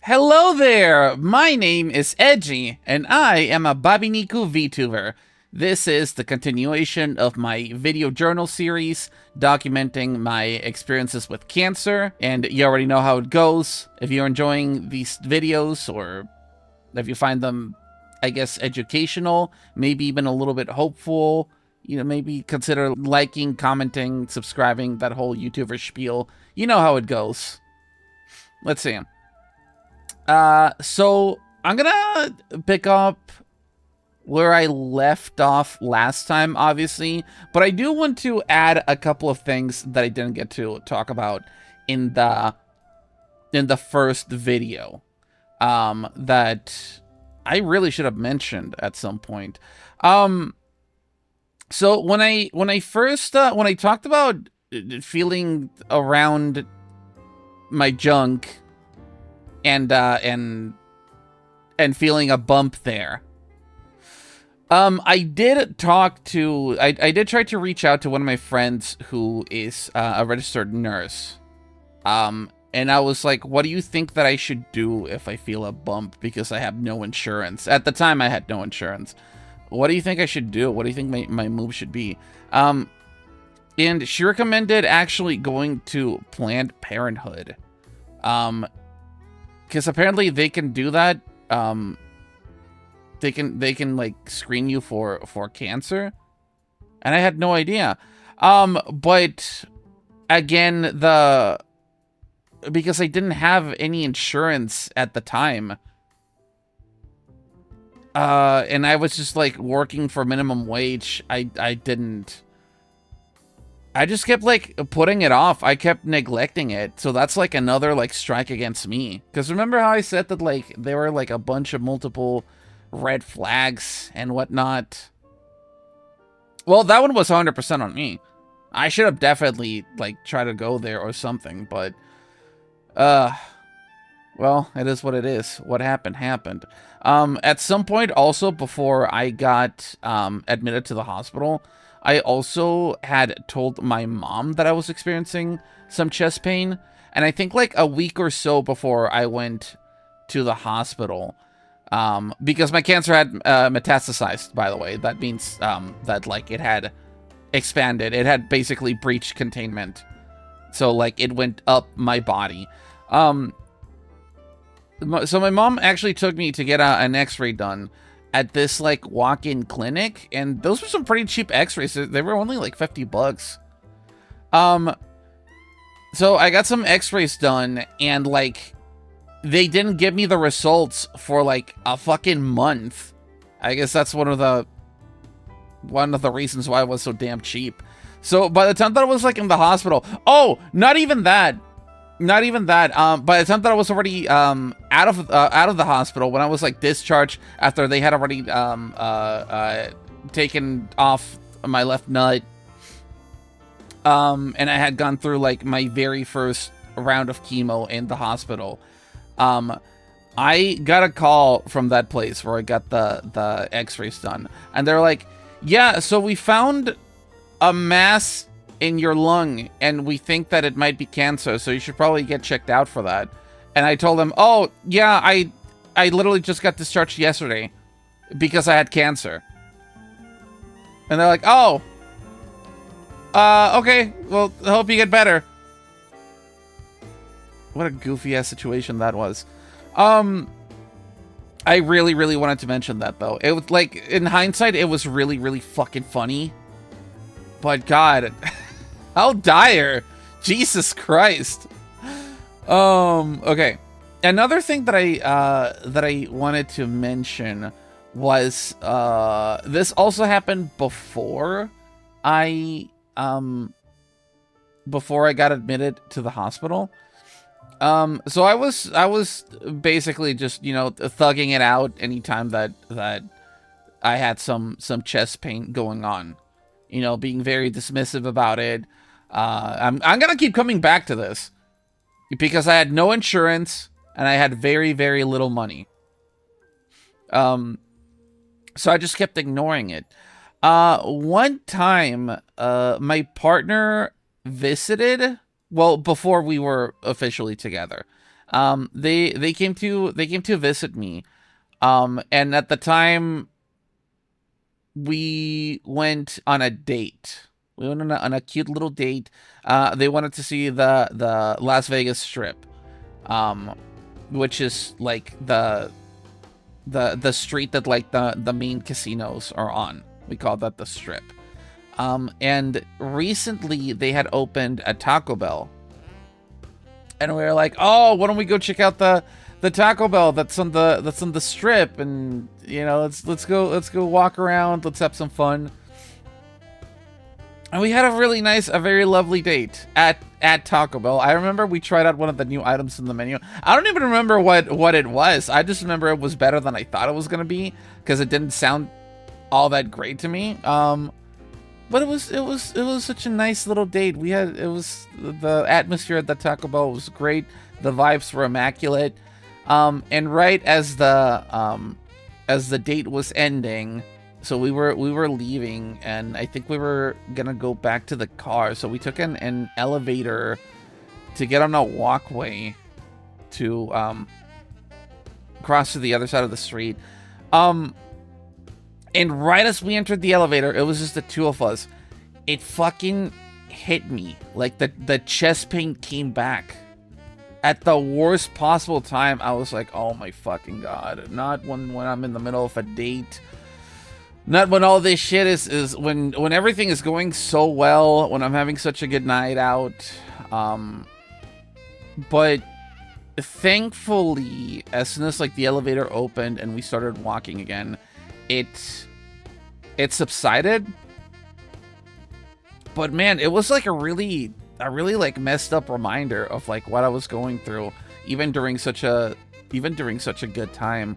Hello there! My name is Edgy, and I am a Babiniku VTuber. This is the continuation of my video journal series documenting my experiences with cancer, and you already know how it goes. If you're enjoying these videos, or if you find them, I guess, educational, maybe even a little bit hopeful, maybe consider liking, commenting, subscribing, that whole YouTuber spiel. You know how it goes. Let's see. So I'm gonna pick up where I left off last time, obviously, but I do want to add a couple of things that I didn't get to talk about in the first video, that I really should have mentioned at some point. So when I first when I talked about feeling around my junk and feeling a bump there. I did talk to, I did try to reach out to one of my friends who is a registered nurse. And I was like, what do you think that I should do if I feel a bump because I have no insurance? At the time, I had no insurance. What do you think I should do? What do you think my move should be? And she recommended actually going to Planned Parenthood. Because apparently they can do that. They can like screen you for cancer, and I had no idea. But again, because I didn't have any insurance at the time, and I was just like working for minimum wage. I just kept like putting it off. I kept neglecting it. So that's like another like strike against me. Because remember how I said that like there were like a bunch of multiple red flags and whatnot? Well, that one was 100% on me. I should have definitely like tried to go there or something, but well, it is what it is. What happened happened. At some point also before I got admitted to the hospital, I also had told my mom that I was experiencing some chest pain. And I think like a week or so before I went to the hospital, because my cancer had metastasized, by the way. That means that like it had expanded. It had basically breached containment. So like it went up my body. So my mom actually took me to get an x-ray done at this like walk-in clinic, and those were some pretty cheap x-rays. They were only like 50 bucks. So I got some x-rays done, and like they didn't give me the results for like a fucking month. I guess that's one of the reasons why it was so damn cheap. So by the time that I was like in the hospital, oh, not even that. Not even that. By the time that I was already out of the hospital, when I was like discharged after they had already taken off my left nut, and I had gone through like my very first round of chemo in the hospital, I got a call from that place where I got the x-rays done, and they're like, yeah, so we found a mass in your lung, and we think that it might be cancer, so you should probably get checked out for that. And I told them, oh, yeah, I literally just got discharged yesterday because I had cancer. And they're like, oh, okay, well, I hope you get better. What a goofy-ass situation that was. I really, really wanted to mention that, though. It was, like, in hindsight, it was really, really fucking funny. But, God... How dire. Jesus Christ. Okay. Another thing that I wanted to mention was this also happened before I got admitted to the hospital. So I was basically just, you know, thugging it out anytime that I had some chest pain going on. You know, being very dismissive about it. I'm gonna keep coming back to this because I had no insurance and I had very, very little money. So I just kept ignoring it. One time, my partner visited, well, before we were officially together, They came to visit me. And at the time we went on a date. We went on a cute little date. They wanted to see the Las Vegas Strip, which is like the street that like the main casinos are on. We call that the Strip. And recently they had opened a Taco Bell, and we were like, oh, why don't we go check out the Taco Bell that's on the Strip, and you know, let's go walk around, let's have some fun. And we had a really nice, a very lovely date at Taco Bell. I remember we tried out one of the new items in the menu. I don't even remember what it was. I just remember it was better than I thought it was gonna be, because it didn't sound all that great to me. But it was such a nice little date. The atmosphere at the Taco Bell was great. The vibes were immaculate. And right as the date was ending, so we were leaving, and I think we were gonna go back to the car. So we took an elevator to get on a walkway to cross to the other side of the street. And right as we entered the elevator, it was just the two of us. It fucking hit me. Like the chest pain came back. At the worst possible time, I was like, oh my fucking god. Not when I'm in the middle of a date. Not when all this shit is when everything is going so well, when I'm having such a good night out. But thankfully, as soon as like the elevator opened and we started walking again, it subsided. But man, it was like a really like messed up reminder of like what I was going through, even during such a good time.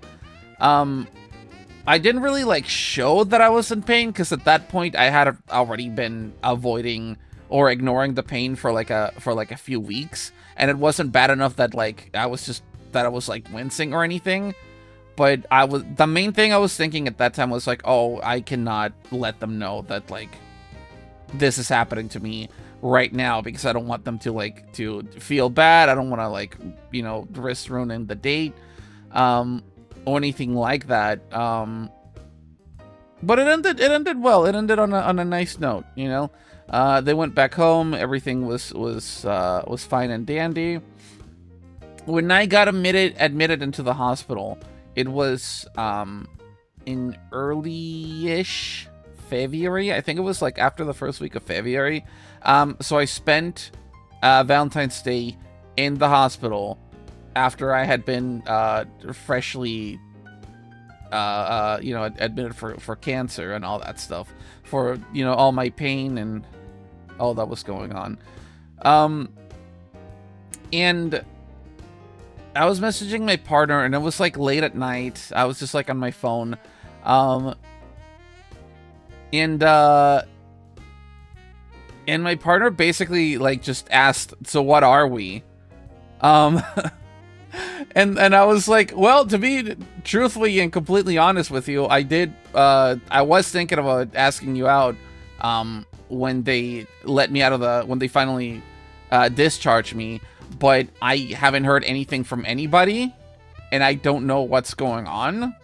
I didn't really like show that I was in pain, because at that point I had already been avoiding or ignoring the pain for like a few weeks, and it wasn't bad enough that like I was like wincing or anything. But the main thing I was thinking at that time was like, oh, I cannot let them know that like this is happening to me right now, because I don't want them to feel bad. I don't want to like, you know, risk ruining the date, or anything like that. But it ended well. It ended on a nice note, you know. They went back home. Everything was fine and dandy. When I got admitted into the hospital, it was in early-ish February. I think it was like after the first week of February. So I spent Valentine's Day in the hospital after I had been freshly you know, admitted for cancer and all that stuff, for, you know, all my pain and all that was going on. And I was messaging my partner, and it was like late at night. I was just like on my phone. And my partner basically like just asked, so what are we? And I was like, well, to be truthfully and completely honest with you, I was thinking about asking you out when they let me out of when they finally discharged me, but I haven't heard anything from anybody, and I don't know what's going on.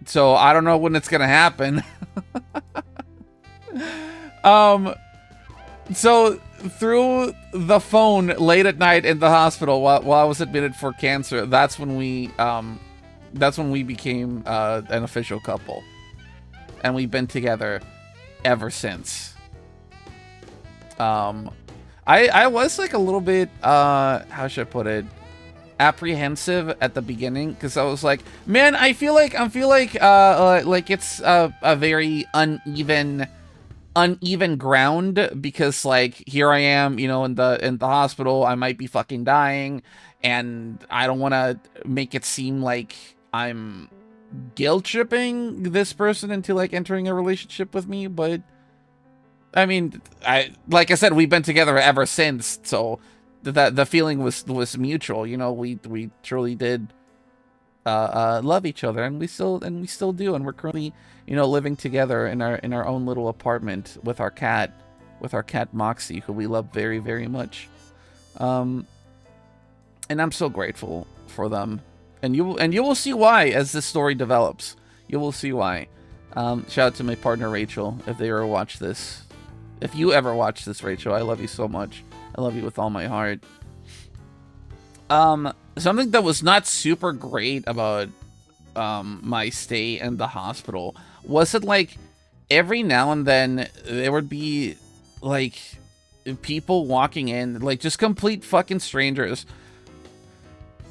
So I don't know when it's gonna happen. So through the phone late at night in the hospital while I was admitted for cancer, that's when we became an official couple, and we've been together ever since. I was like a little bit how should I put it, apprehensive at the beginning, because I was like, man, I feel like it's a very uneven ground, because like here I am, you know, in the hospital. I might be fucking dying, and I don't want to make it seem like I'm guilt tripping this person into like entering a relationship with me. But I mean, like I said, we've been together ever since, so the feeling was mutual. You know, we truly did love each other, and we still do, and we're currently, you know, living together in our own little apartment with our cat Moxie, who we love very, very much. And And I'm so grateful for them. And you will see why as this story develops. You will see why. Shout out to my partner Rachel if they ever watch this. If you ever watch this, Rachel, I love you so much. I love you with all my heart. Something that was not super great about my stay in the hospital was that, like, every now and then there would be like people walking in, like just complete fucking strangers.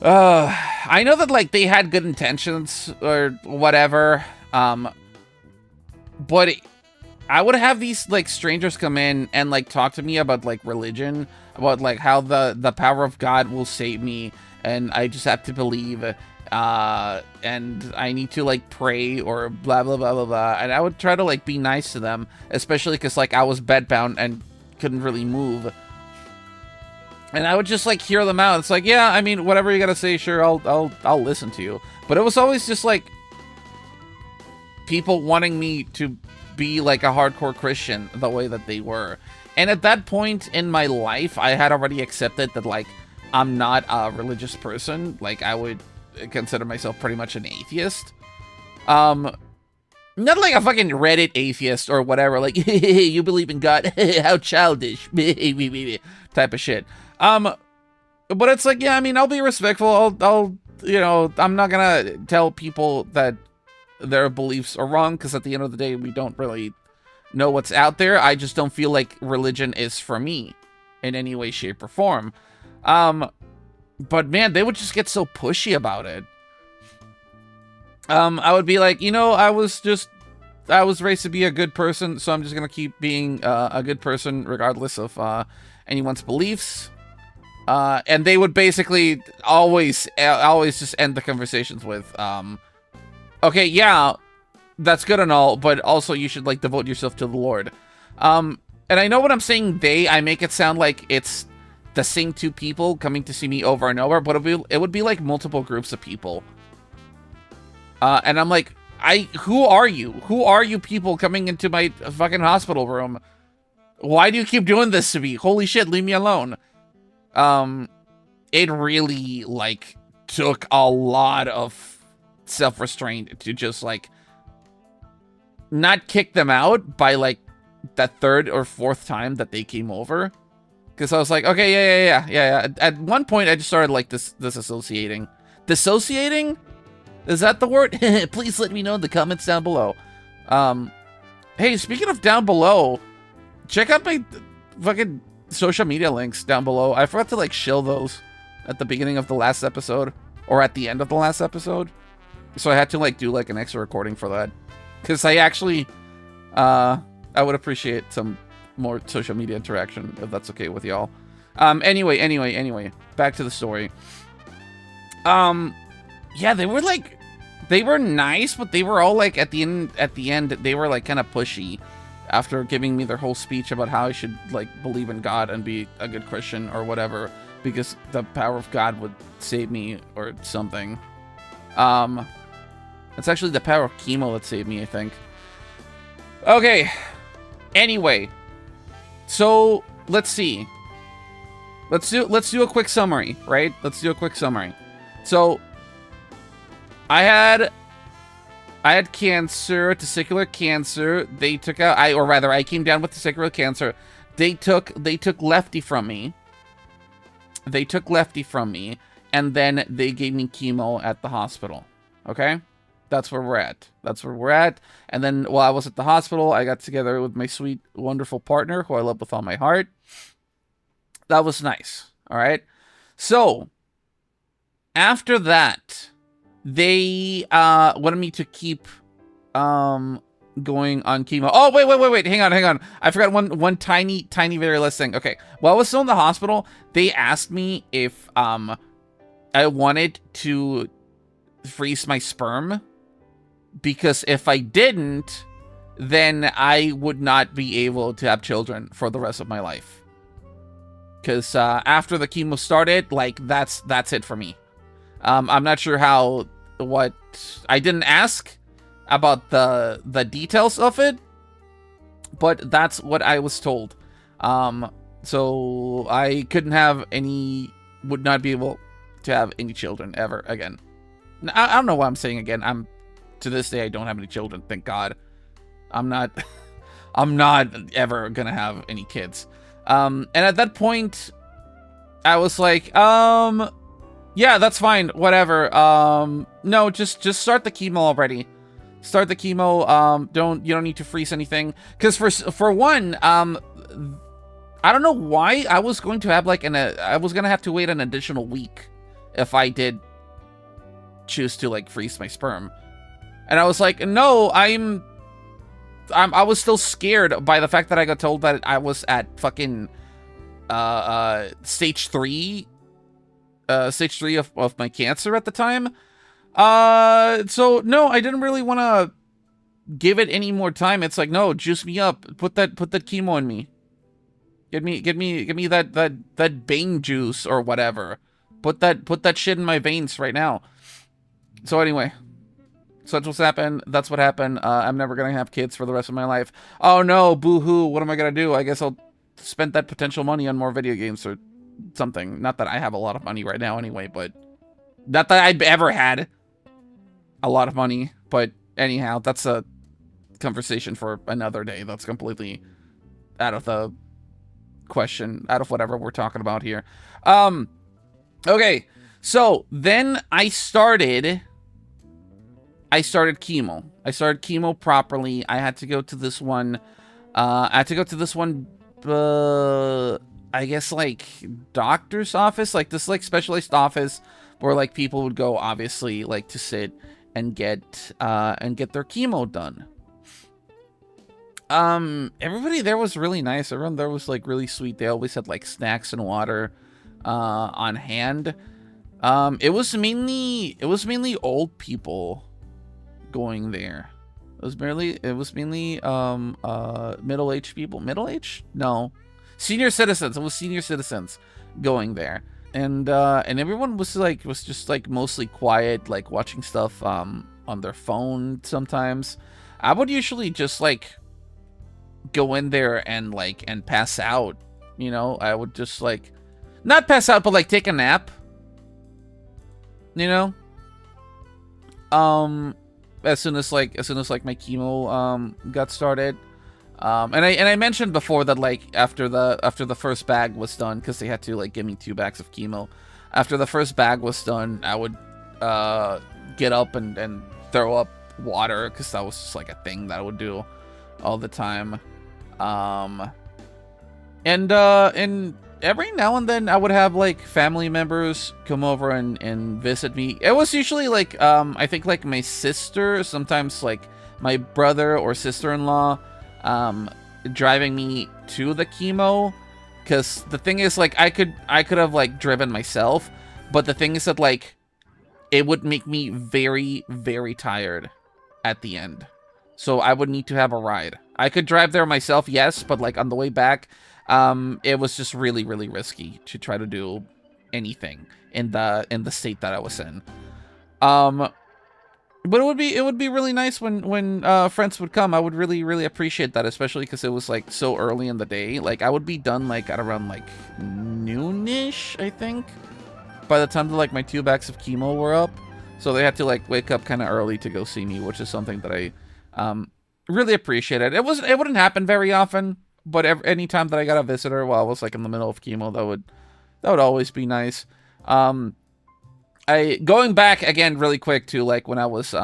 I know that like they had good intentions or whatever, but I would have these like strangers come in and like talk to me about like religion, about like how the power of God will save me, and I just have to believe, and I need to like pray or blah blah blah blah blah. And I would try to like be nice to them, especially because like I was bedbound and couldn't really move. And I would just like hear them out. It's like, yeah, I mean, whatever you gotta say, sure, I'll listen to you. But it was always just like people wanting me to be like a hardcore Christian the way that they were. And at that point in my life, I had already accepted that like I'm not a religious person. Like I would consider myself pretty much an atheist. Not like a fucking Reddit atheist or whatever, like you believe in God, how childish type of shit. But it's like, yeah, I mean, I'll be respectful. I'll you know, I'm not gonna tell people that their beliefs are wrong, because at the end of the day, we don't really know what's out there. I just don't feel like religion is for me in any way, shape, or form. But man, they would just get so pushy about it. I would be like, you know, I was raised to be a good person, so I'm just gonna keep being a good person regardless of anyone's beliefs. And they would basically always just end the conversations with, okay, yeah, that's good and all, but also you should like devote yourself to the Lord. And I know when I'm saying they, I make it sound like it's the same two people coming to see me over and over, but it would be like multiple groups of people. And I'm like, who are you? Who are you people coming into my fucking hospital room? Why do you keep doing this to me? Holy shit, leave me alone. It really like took a lot of self-restraint to just like not kick them out by like that third or fourth time that they came over. Because I was like, okay, yeah. At one point, I just started like disassociating. Dissociating? Is that the word? Please let me know in the comments down below. Hey, speaking of down below, check out my fucking social media links down below. I forgot to like shill those at the beginning of the last episode, or at the end of the last episode. So I had to like do like an extra recording for that. Because I actually, I would appreciate some more social media interaction, if that's okay with y'all. Anyway, back to the story. Yeah, they were nice, but they were all like at the end they were like kind of pushy after giving me their whole speech about how I should like believe in God and be a good Christian or whatever, because the power of God would save me or something. It's actually the power of chemo that saved me, I think. Okay. Anyway, so let's see. Let's do a quick summary, right? Let's do a quick summary. So I had cancer, testicular cancer. They took out, I came down with testicular cancer. They took Lefty from me. And then they gave me chemo at the hospital. Okay? That's where we're at. And then while I was at the hospital, I got together with my sweet, wonderful partner, who I love with all my heart. That was nice. All right? So, after that, they wanted me to keep going on chemo. Oh, wait. Hang on. I forgot one tiny, very last thing. Okay. While I was still in the hospital, they asked me if I wanted to freeze my sperm, because if I didn't, then I would not be able to have children for the rest of my life. Because after the chemo started, like, that's it for me. I'm not sure I didn't ask about the details of it, but that's what I was told. So I couldn't have would not be able to have any children ever again. I don't know why I'm saying again. To this day, I don't have any children. Thank God. I'm not I'm not ever gonna have any kids. And at that point, I was like, yeah, that's fine, whatever. No, just start the chemo already. Start the chemo. You don't need to freeze anything. Because for one, I don't know why I was going to have like I was gonna have to wait an additional week if I did choose to like freeze my sperm. And I was like, no, I was still scared by the fact that I got told that I was at fucking stage 3 of my cancer at the time. So no, I didn't really want to give it any more time. It's like, no, juice me up. Put that chemo in me. Give me that Bane juice or whatever. Put that shit in my veins right now. So anyway, so that's what's happened. That's what happened. I'm never gonna have kids for the rest of my life. Oh no, boo-hoo. What am I gonna do? I guess I'll spend that potential money on more video games or something. Not that I have a lot of money right now anyway, but not that I've ever had a lot of money. But anyhow, that's a conversation for another day. That's completely out of the question, out of whatever we're talking about here. Okay, so then I started chemo. I started chemo properly. I had to go to this one. I guess like doctor's office, like this like specialized office where like people would go, obviously, like to sit and get their chemo done. Everybody there was really nice. Everyone there was like really sweet. They always had like snacks and water on hand. It was mainly old people going there. It was mainly middle-aged people. Middle-aged? No. Senior citizens. It was senior citizens going there. And everyone was just like mostly quiet, like watching stuff on their phone sometimes. I would usually just like go in there and pass out, you know. I would just like not pass out, but like take a nap, you know. As soon as my chemo got started. And I mentioned before that like after the first bag was done, because they had to like give me 2 bags of chemo. After the first bag was done, I would get up and throw up water, because that was just like a thing that I would do all the time. And every now and then I would have like family members come over and visit me. It was usually like I think like my sister, sometimes like my brother or sister-in-law driving me to the chemo, because the thing is like I could have like driven myself, but the thing is that like it would make me very, very tired at the end, so I would need to have a ride. I could drive there myself, yes, but like on the way back, it was just really, really risky to try to do anything in the state that I was in. But it would be really nice when friends would come. I would really, really appreciate that, especially because it was like so early in the day. Like I would be done like at around like noonish, I think, by the time that like my 2 bags of chemo were up. So they had to like wake up kind of early to go see me, which is something that I really appreciated. It wouldn't happen very often, but any time that I got a visitor while I was like in the middle of chemo, that would always be nice. Going back again really quick to like when I was in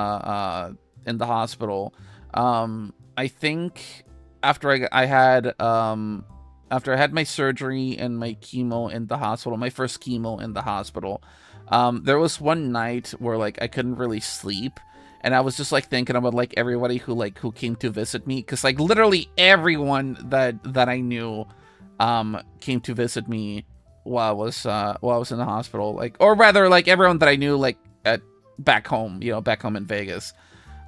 the hospital. I think after I had my surgery and my chemo in the hospital, my first chemo in the hospital, there was one night where like I couldn't really sleep, and I was just like thinking about like everybody who came to visit me, because like literally everyone that I knew came to visit me while I was in the hospital, like, or rather like everyone that I knew like back home in Vegas.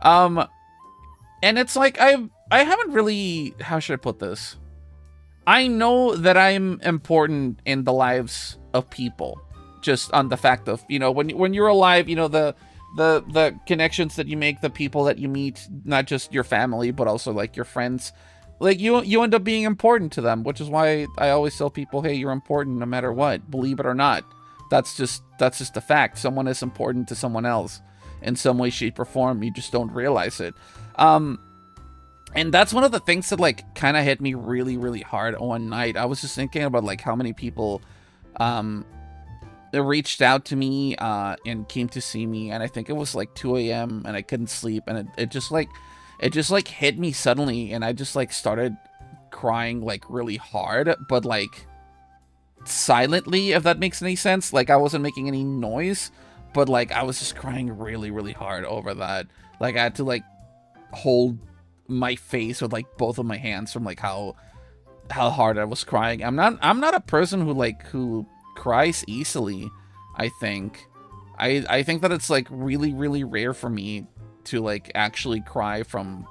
And it's like I haven't really, how should I put this? I know that I'm important in the lives of people, just on the fact of, when you're alive, the connections that you make, the people that you meet, not just your family, but also like your friends, like you end up being important to them, which is why I always tell people, hey, you're important no matter what, believe it or not. That's just a fact. Someone is important to someone else in some way, shape, or form. You just don't realize it. And that's one of the things that like kind of hit me really, really hard one night. I was just thinking about like how many people that reached out to me and came to see me, and I think it was like 2 a.m. and I couldn't sleep, and it just like hit me suddenly, and I just like started crying like really hard, but like silently, if that makes any sense. Like I wasn't making any noise, but like I was just crying really, really hard over that. Like I had to like hold my face with like both of my hands from like how hard I was crying. I'm not a person who cries easily. I think that it's like really, really rare for me to like actually cry from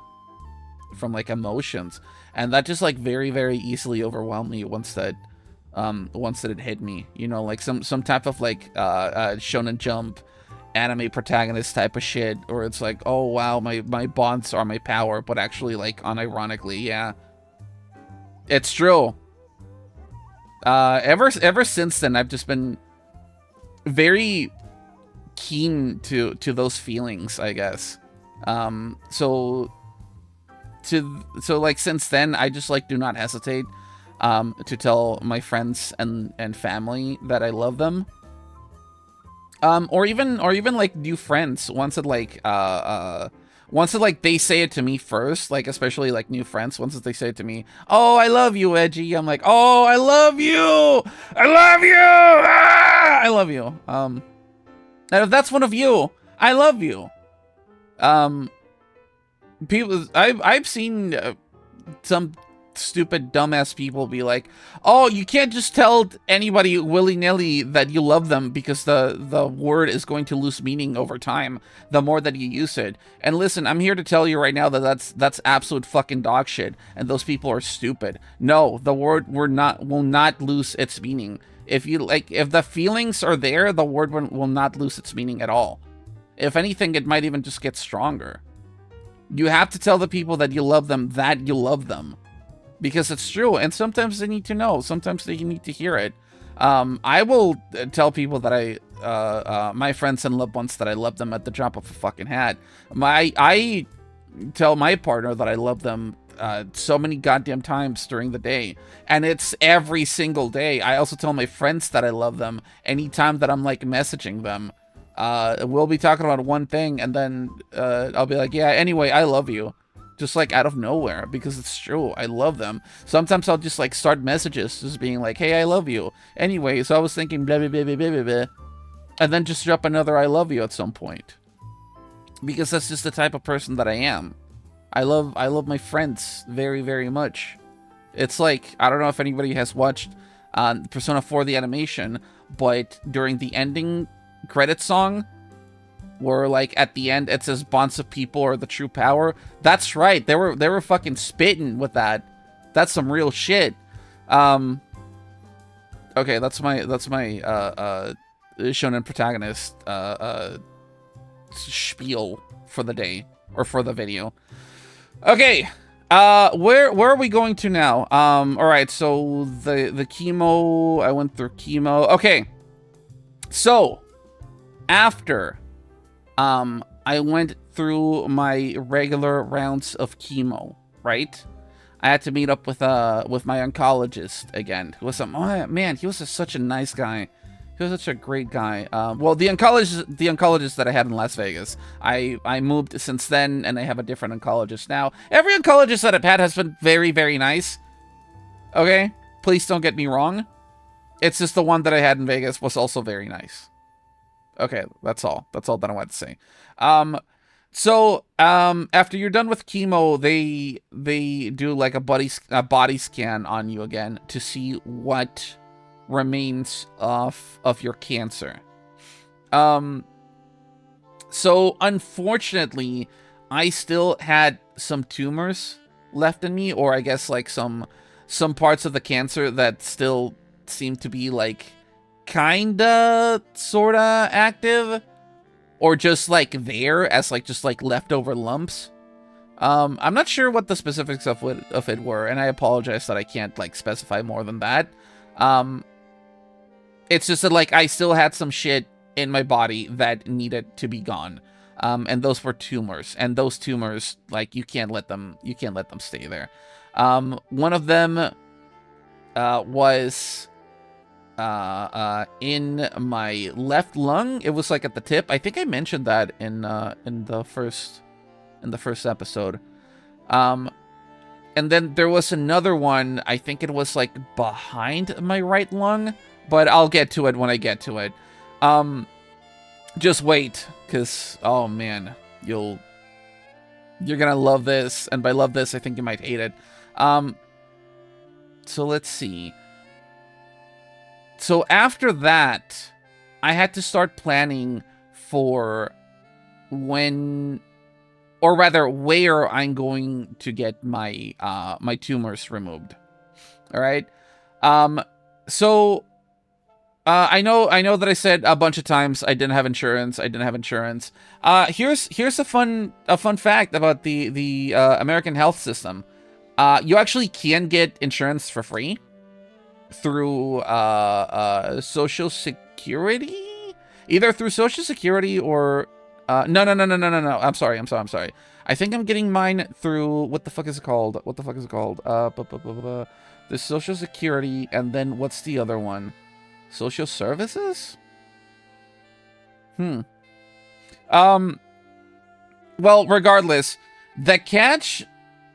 like emotions, and that just like very, very easily overwhelmed me once that it hit me, you know, like some type of like Shonen Jump anime protagonist type of shit, or it's like, oh wow, my bonds are my power, but actually like unironically, yeah, it's true. Ever since then, I've just been very keen to those feelings, I guess. So like since then, I just like do not hesitate to tell my friends and family that I love them. Or even like new friends, once it like they say it to me first, like especially like new friends, once they say it to me, oh, I love you, Edgy. I'm like, oh, I love you. I love you. Ah! I love you. And if that's one of you, I love you. People, I've seen some stupid dumbass people be like, oh, you can't just tell anybody willy-nilly that you love them because the word is going to lose meaning over time the more that you use it. And listen, I'm here to tell you right now that that's absolute fucking dog shit, and those people are stupid. No, the word will not lose its meaning. If the feelings are there, the word will not lose its meaning at all. If anything, it might even just get stronger. You have to tell the people that you love them that you love them. Because it's true, and sometimes they need to know. Sometimes they need to hear it. I will tell people that my friends and loved ones, that I love them at the drop of a fucking hat. I tell my partner that I love them so many goddamn times during the day, and it's every single day. I also tell my friends that I love them anytime that I'm like messaging them. We'll be talking about one thing, and then I'll be like, yeah, anyway, I love you. Just like out of nowhere, because it's true. I love them. Sometimes I'll just like start messages just being like, hey, I love you. Anyway, so I was thinking blah, blah, blah, blah, blah, blah, and then just drop another I love you at some point. Because that's just the type of person that I am. I love my friends very, very much. It's like, I don't know if anybody has watched Persona 4 the animation, but during the ending credit song, where like at the end it says bonds of people are the true power. That's right. They were fucking spitting with that. That's some real shit. Okay, that's my shonen protagonist spiel for the day, or for the video. Okay. Where are we going to now? All right, so the chemo, I went through chemo. Okay. So, after I went through my regular rounds of chemo, right? I had to meet up with my oncologist again. Who was man, he was such a nice guy. He was such a great guy. Well, the oncologist that I had in Las Vegas, I moved since then, and I have a different oncologist now. Every oncologist that I've had has been very, very nice. Okay? Please don't get me wrong. It's just the one that I had in Vegas was also very nice. Okay, that's all. That's all that I wanted to say. So after you're done with chemo, they do like a body scan on you again to see what remains of your cancer. So unfortunately, I still had some tumors left in me, or I guess like some parts of the cancer that still seem to be like kinda sorta active, or just like there as like just like leftover lumps. I'm not sure what the specifics of it were, and I apologize that I can't like specify more than that. It's just that, like, I still had some shit in my body that needed to be gone. And those were tumors. And those tumors, like, you can't let them stay there. One of them was in my left lung. It was like at the tip. I think I mentioned that in the first episode. And then there was another one. I think it was like behind my right lung, but I'll get to it when I get to it. Just wait, because oh man, you're gonna love this, and by love this, I think you might hate it. So let's see. So after that, I had to start planning for when, or rather, where I'm going to get my my tumors removed. All right. So I know that I said a bunch of times I didn't have insurance. Here's a fun fact about the American health system. You actually can get insurance for free through Social Security, either through Social Security or no. I'm sorry. I think I'm getting mine through, what the fuck is it called? There's Social Security, and then what's the other one? Social Services? Well, regardless, the catch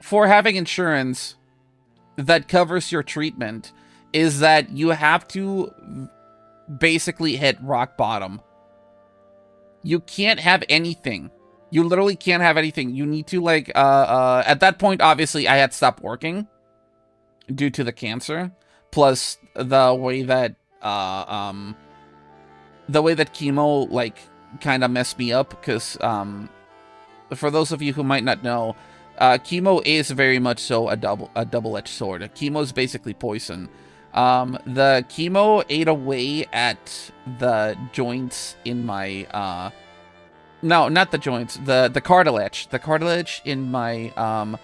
for having insurance that covers your treatment is that you have to basically hit rock bottom. You can't have anything. You literally can't have anything. You need to, like, at that point, obviously, I had stopped working due to the cancer, plus the way that chemo, like, kind of messed me up, because for those of you who might not know, chemo is very much so a double-edged sword. Chemo is basically poison. The chemo ate away at the joints in my no, not the joints, the cartilage in my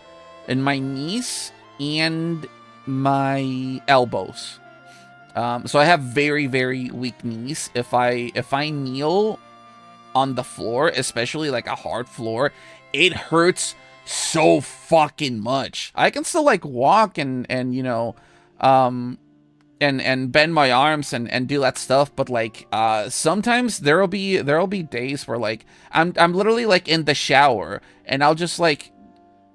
knees and my elbows. So I have very, very weak knees. If I kneel on the floor, especially like a hard floor, it hurts so fucking much. I can still, like, walk and you know, and bend my arms and do that stuff, but, like, sometimes there'll be days where, like, I'm literally, like, in the shower, and I'll just, like,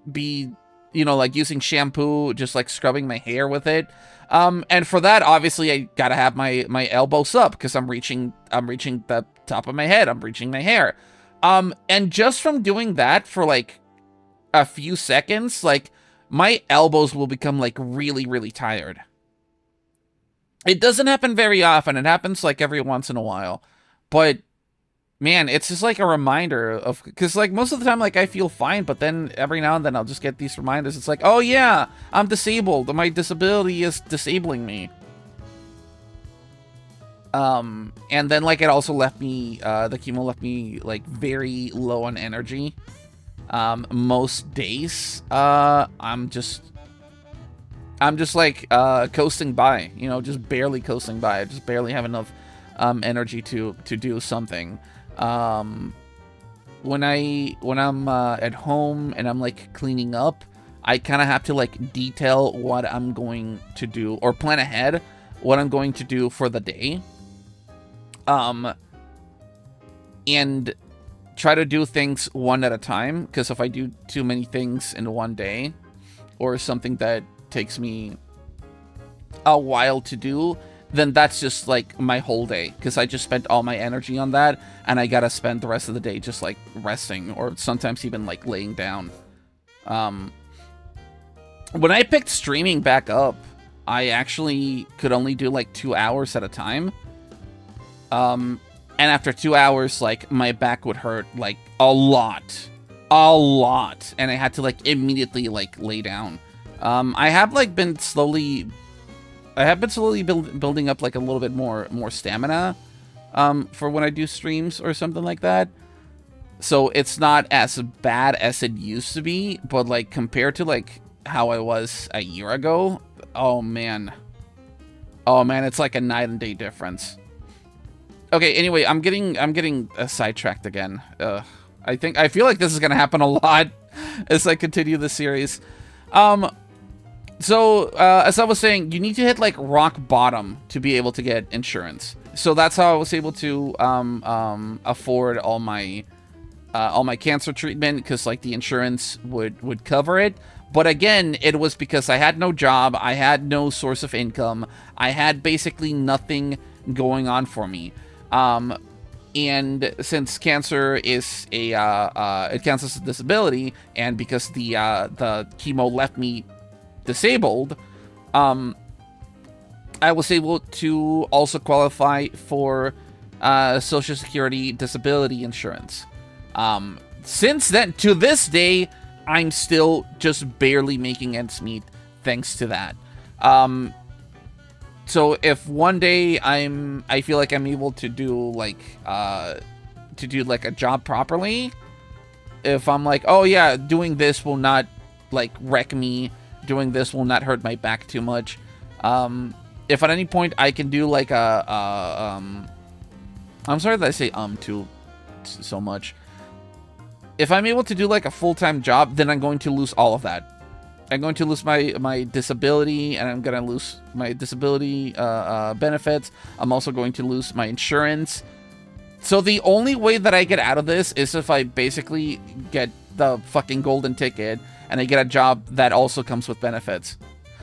be, you know, like, using shampoo, just, like, scrubbing my hair with it. And for that, obviously, I gotta have my elbows up, because I'm reaching the top of my head, I'm reaching my hair. And just from doing that for, like, a few seconds, like, my elbows will become, like, really, really tired. It doesn't happen very often. It happens, like, every once in a while. But, man, it's just, like, a reminder of... Because, like, most of the time, like, I feel fine, but then every now and then I'll just get these reminders. It's like, oh, yeah, I'm disabled. My disability is disabling me. And then, like, it also left me... the chemo left me, like, very low on energy. Most days, I'm just like, coasting by, you know, just barely coasting by. I just barely have enough, energy to do something. When I'm, at home and I'm, like, cleaning up, I kind of have to, like, detail what I'm going to do, or plan ahead what I'm going to do for the day. And try to do things one at a time, because if I do too many things in one day, or something that takes me a while to do, then that's just, like, my whole day, because I just spent all my energy on that, and I gotta spend the rest of the day just, like, resting, or sometimes even, like, laying down. When I picked streaming back up, I actually could only do, like, 2 hours at a time. And after 2 hours, like, my back would hurt, like, a lot. And I had to, like, immediately, like, lay down. I have, like, been slowly building up, like, a little bit more stamina, for when I do streams or something like that. So it's not as bad as it used to be, but, like, compared to, like, how I was a year ago, oh man, it's like a night and day difference. Okay, anyway, I'm getting sidetracked again. I feel like this is gonna happen a lot as I continue the series. So as I was saying, you need to hit like rock bottom to be able to get insurance. So that's how I was able to afford all my cancer treatment, because like the insurance would cover it. But again, it was because I had no job, I had no source of income, I had basically nothing going on for me. And since cancer is it counts as a disability, and because the chemo left me disabled, I was able to also qualify for Social Security disability insurance. Since then, to this day, I'm still just barely making ends meet thanks to that. So if one day I feel like I'm able to do like a job properly, if I'm like, oh yeah, doing this will not like wreck me, doing this will not hurt my back too much. If at any point I can do like I'm sorry that I say too so much. If I'm able to do like a full-time job, then I'm going to lose all of that. I'm going to lose my disability, and I'm going to lose my disability benefits. I'm also going to lose my insurance. So the only way that I get out of this is if I basically get the fucking golden ticket and I get a job that also comes with benefits.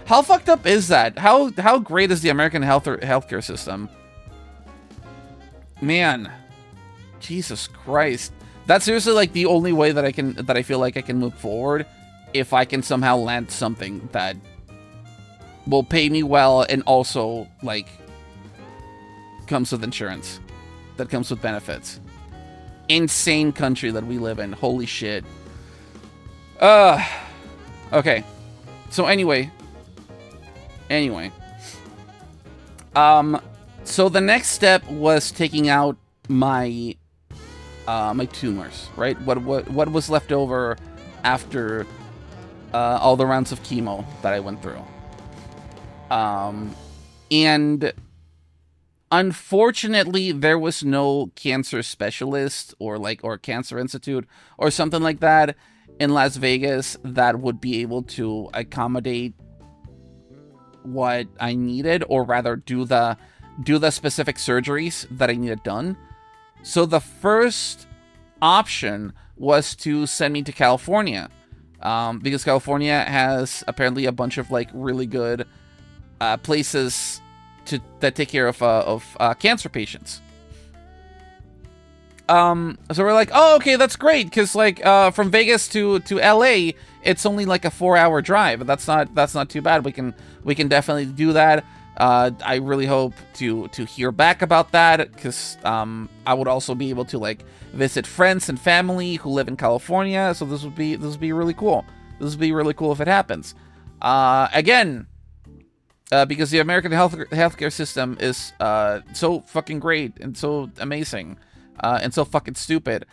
How fucked up is that? How great is the American healthcare system? Man, Jesus Christ. That's seriously like the only way that I feel like I can move forward, if I can somehow land something that will pay me well and also like comes with insurance, that comes with benefits. Insane country that we live in. Holy shit. Okay. So anyway. So the next step was taking out my my tumors, right? What was left over after all the rounds of chemo that I went through. And unfortunately, there was no cancer specialist or cancer institute or something like that in Las Vegas that would be able to accommodate what I needed, or rather do the specific surgeries that I needed done. So the first option was to send me to California, because California has apparently a bunch of like really good places that take care of cancer patients. So we're like, oh, okay, that's great, because like from Vegas to LA, it's only like a 4-hour drive. That's not too bad. We can definitely do that. I really hope to hear back about that, because I would also be able to like visit friends and family who live in California. So this would be really cool. This would be really cool if it happens. Again, because the American healthcare system is so fucking great and so amazing, and so fucking stupid.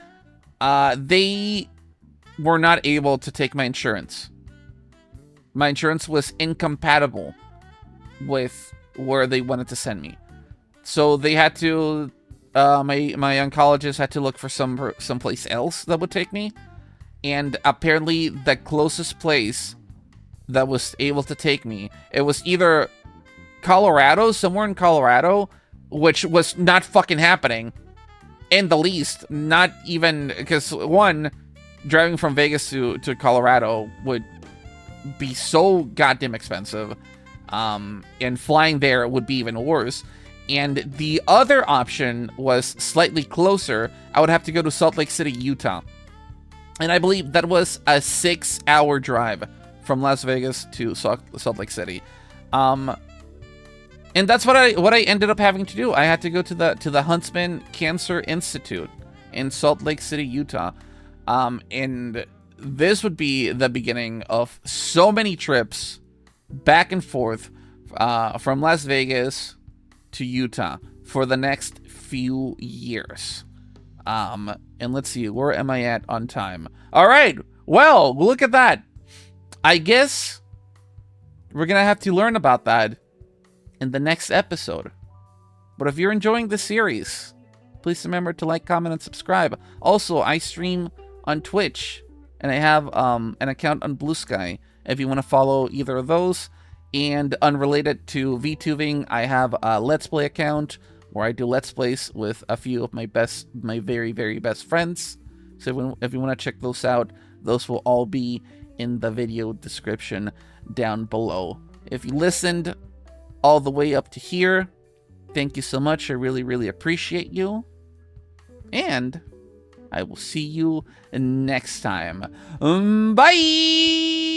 They were not able to take my insurance. My insurance was incompatible with where they wanted to send me. So they had to, my oncologist had to look for someplace else that would take me. And apparently the closest place that was able to take me, it was either Colorado, somewhere in Colorado, which was not fucking happening in the least. Not even, because one, driving from Vegas to Colorado would be so goddamn expensive. And flying there would be even worse. And the other option was slightly closer. I would have to go to Salt Lake City, Utah. And I believe that was a 6-hour drive from Las Vegas to Salt Lake City. And that's what I ended up having to do. I had to go to the Huntsman Cancer Institute in Salt Lake City, Utah. And this would be the beginning of so many trips back and forth from Las Vegas to Utah for the next few years. And let's see, where am I at on time? All right, well, look at that. I guess we're gonna have to learn about that in the next episode. But if you're enjoying the series, please remember to like, comment, and subscribe. Also, I stream on Twitch, and I have an account on Blue Sky if you want to follow either of those. And unrelated to VTubing, I have a Let's Play account where I do Let's Plays with a few of my very, very best friends. So if you want to check those out, those will all be in the video description down below. If you listened all the way up to here, thank you so much. I really, really appreciate you. And I will see you next time. Bye!